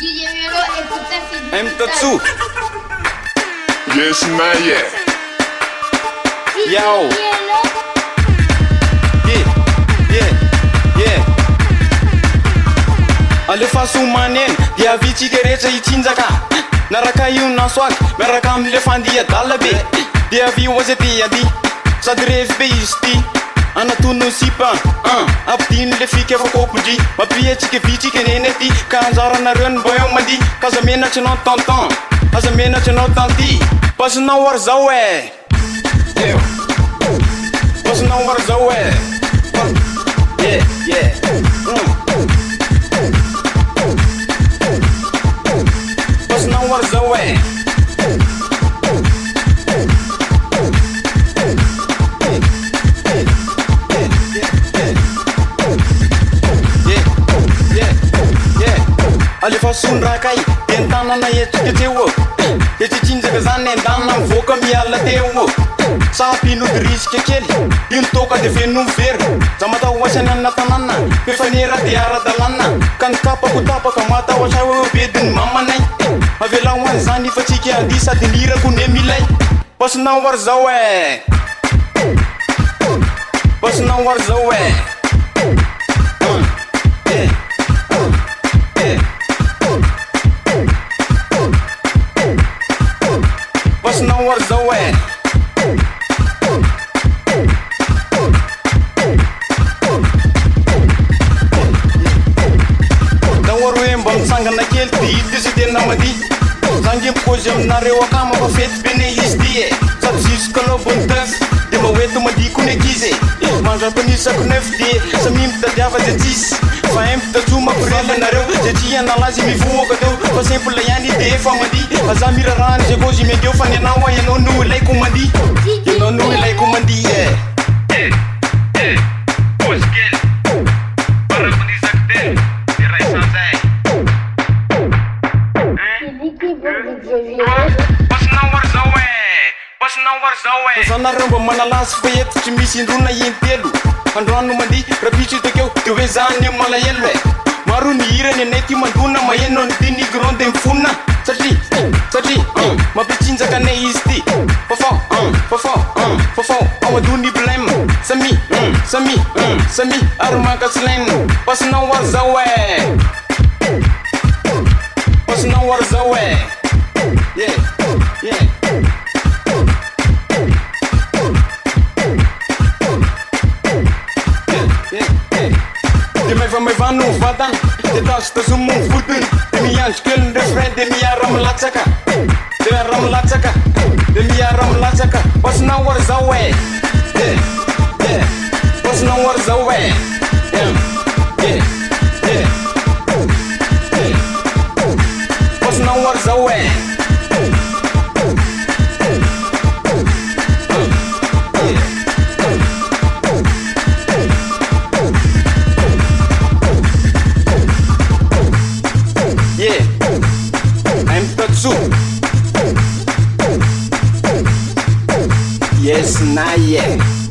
DJ Melo et tout à fait. M Totsu. Yes, not yet. Yo. Yeah. Alefa sumanen dia vici gerecha itinjaka. Naraka io naswak meraka amle fandia dalabe. Dia vi wazeti yadi. Sadref be isti. Anatuno sipa abdin le fike fa kopudi mapie chike vici ke neneti kanzara na ren boyo madi kazamena chino tonton kazamena chino tanti pas na war zawe pas na war zawe yeah pas na war zawe Alefa sunrakai tentana na yetketeo yetichinjaga zany andana mivoaka miala teo sapino risque kely ino toka de feno very za matahoasany amina tanàna fefanera de ara-dalàna ka nikapako tapaka matahoatra hoe bediny mamanay avela hoany zany fa tsika ady sady nirako ne milay pasinao ary zao pasinao ary zao pasinao ary zao daoaro hoe mba mitsangana kely de hity sy tena mady zangy mikozy aminareo akama fa fety bene izy ty sady jusqu'alors bonne teuf de mba hoeto madiko nekizy mandrapanisako neuf de samy mitadiava de tsisy fa impitatso mampirela nareo ze tsy analazy mivoaka teo fa simple ihany de efa mady aza mirarahany ze kozy mendeo fa nianao ianao no ilaiko mady ianao no ilaiko mady zanareo mba manalasy fa eto tsy misy indrona intelo androano mandi rapitry takeo de hoe zany malahelo maro ny hirany anay ty mandona maheno ny ty nigron de mifonina satria mampitsinjaka anay izy ty fafao amadony blème samy ary makaslaine pasinao ary zao pasinao ary zao yeah de maivano vatana de tasitazomo mivotony de miandro kely ny refrain de miara milatsaka pasinao ary zao pasinao ary zao pasinao ary zao M Totsu. Yes, not yet.